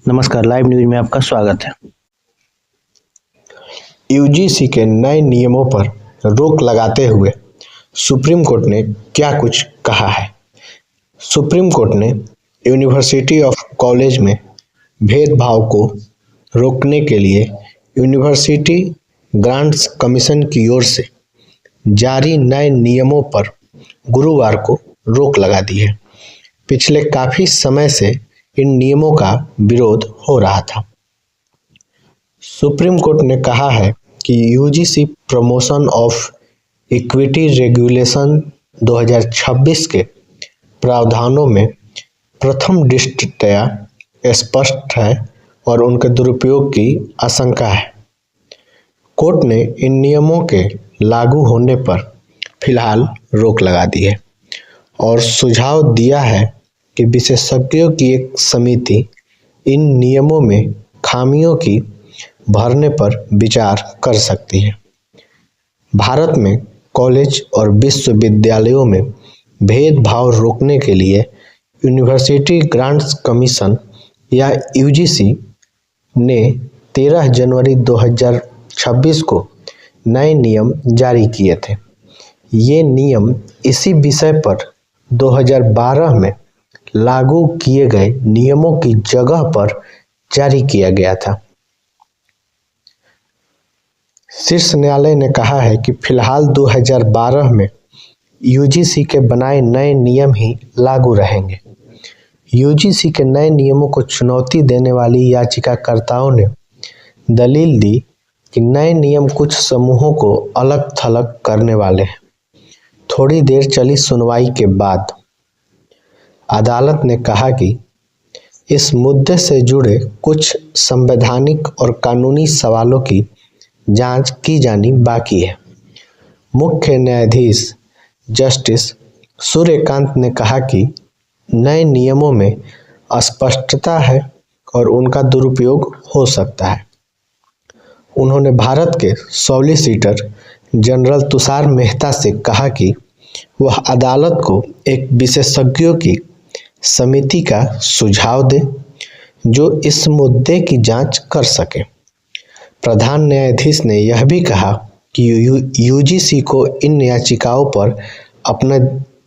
नमस्कार, live news में आपका स्वागत है। यूजीसी के नए नियमों पर रोक लगाते हुए सुप्रीम कोर्ट ने क्या कुछ कहा है। सुप्रीम कोर्ट ने यूनिवर्सिटी ऑफ कॉलेज में भेदभाव को रोकने के लिए यूनिवर्सिटी ग्रांट्स कमीशन की ओर से जारी नए नियमों पर गुरुवार को रोक लगा दी है। पिछले काफी समय से इन नियमों का विरोध हो रहा था। सुप्रीम कोर्ट ने कहा है कि UGC promotion of equity regulation 2026 के प्रावधानों में प्रथम दृष्टया स्पष्ट है और उनके दुरुपयोग की आशंका है। कोर्ट ने इन नियमों के लागू होने पर फिलहाल रोक लगा दी है और सुझाव दिया है कि विशेषज्ञों की एक समिति इन नियमों में खामियों की भरने पर विचार कर सकती है। भारत में कॉलेज और विश्वविद्यालयों में भेदभाव रोकने के लिए यूनिवर्सिटी ग्रांट्स कमीशन या यूजीसी ने 13 जनवरी 2026 को नए नियम जारी किए थे। ये नियम इसी विषय पर 2012 में लागू किए गए नियमों की जगह पर जारी किया गया था। शीर्ष न्यायालय ने कहा है कि फिलहाल 2012 में यूजीसी के बनाए नए नियम ही लागू रहेंगे। यूजीसी के नए नियमों को चुनौती देने वाली याचिकाकर्ताओं ने दलील दी कि नए नियम कुछ समूहों को अलग थलग करने वाले हैं। थोड़ी देर चली सुनवाई के बाद अदालत ने कहा कि इस मुद्दे से जुड़े कुछ संवैधानिक और कानूनी सवालों की जांच की जानी बाकी है। मुख्य न्यायाधीश जस्टिस सूर्यकांत ने कहा कि नए नियमों में अस्पष्टता है और उनका दुरुपयोग हो सकता है। उन्होंने भारत के सॉलिसिटर जनरल तुषार मेहता से कहा कि वह अदालत को एक विशेषज्ञों की समिति का सुझाव दे जो इस मुद्दे की जांच कर सके। प्रधान न्यायाधीश ने यह भी कहा कि यूजीसी को इन याचिकाओं पर अपना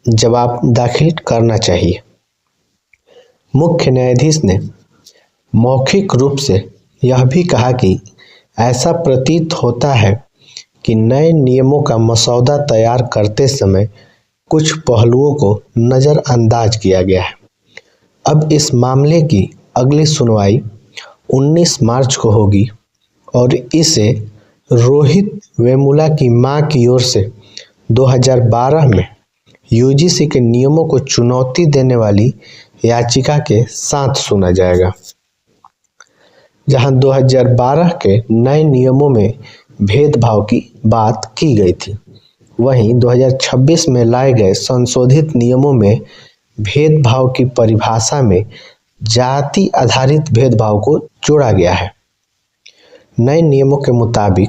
जवाब दाखिल करना चाहिए। मुख्य न्यायाधीश ने मौखिक रूप से यह भी कहा कि ऐसा प्रतीत होता है कि नए नियमों का मसौदा तैयार करते समय कुछ पहलुओं को नज़रअंदाज किया गया है। अब इस मामले की अगली सुनवाई 19 मार्च को होगी और इसे रोहित वेमुला की मां की ओर से 2012 में यूजीसी के नियमों को चुनौती देने वाली याचिका के साथ सुना जाएगा। जहां 2012 के नए नियमों में भेदभाव की बात की गई थी, वहीं 2026 में लाए गए संशोधित नियमों में भेदभाव की परिभाषा में जाति आधारित भेदभाव को जोड़ा गया है। नए नियमों के मुताबिक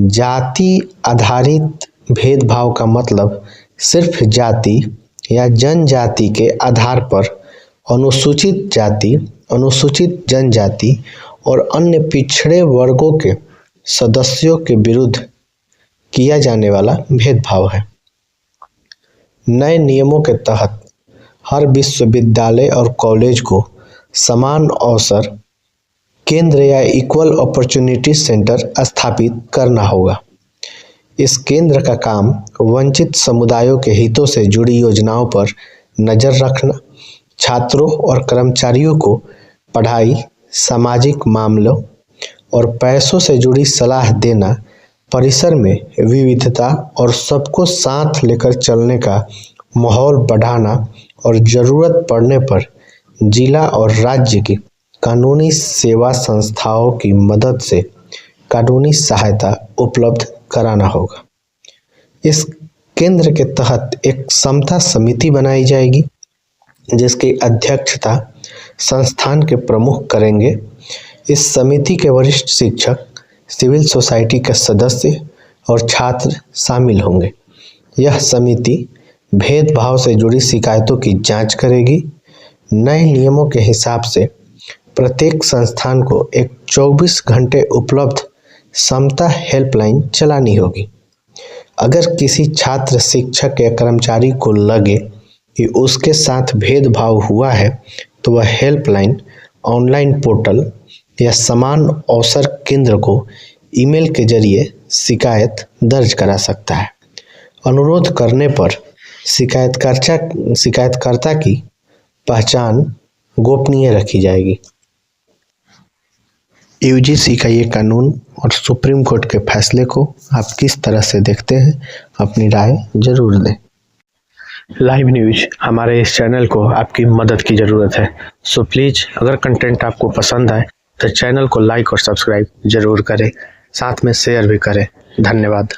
जाति आधारित भेदभाव का मतलब सिर्फ जाति या जनजाति के आधार पर अनुसूचित जाति, अनुसूचित जनजाति और अन्य पिछड़े वर्गों के सदस्यों के विरुद्ध किया जाने वाला भेदभाव है। नए नियमों के तहत हर विश्वविद्यालय और कॉलेज को समान अवसर केंद्र या इक्वल अपॉर्चुनिटी सेंटर स्थापित करना होगा। इस केंद्र का काम वंचित समुदायों के हितों से जुड़ी योजनाओं पर नज़र रखना, छात्रों और कर्मचारियों को पढ़ाई, सामाजिक मामलों और पैसों से जुड़ी सलाह देना, परिसर में विविधता और सबको साथ लेकर चलने का माहौल बढ़ाना और ज़रूरत पड़ने पर जिला और राज्य की कानूनी सेवा संस्थाओं की मदद से कानूनी सहायता उपलब्ध कराना होगा। इस केंद्र के तहत एक समता समिति बनाई जाएगी जिसकी अध्यक्षता संस्थान के प्रमुख करेंगे। इस समिति के वरिष्ठ शिक्षक, सिविल सोसाइटी के सदस्य और छात्र शामिल होंगे। यह समिति भेदभाव से जुड़ी शिकायतों की जांच करेगी। नए नियमों के हिसाब से प्रत्येक संस्थान को एक 24 घंटे उपलब्ध समता हेल्पलाइन चलानी होगी। अगर किसी छात्र, शिक्षक या कर्मचारी को लगे कि उसके साथ भेदभाव हुआ है तो वह हेल्पलाइन, ऑनलाइन पोर्टल या समान अवसर केंद्र को ईमेल के जरिए शिकायत दर्ज करा सकता है। अनुरोध करने पर शिकायतकर्ता की पहचान गोपनीय रखी जाएगी। यूजीसी का ये कानून और सुप्रीम कोर्ट के फैसले को आप किस तरह से देखते हैं? अपनी राय जरूर दें। लाइव न्यूज हमारे इस चैनल को आपकी मदद की ज़रूरत है, सो प्लीज़ अगर कंटेंट आपको पसंद आए तो चैनल को लाइक और सब्सक्राइब जरूर करें, साथ में शेयर भी करें। धन्यवाद।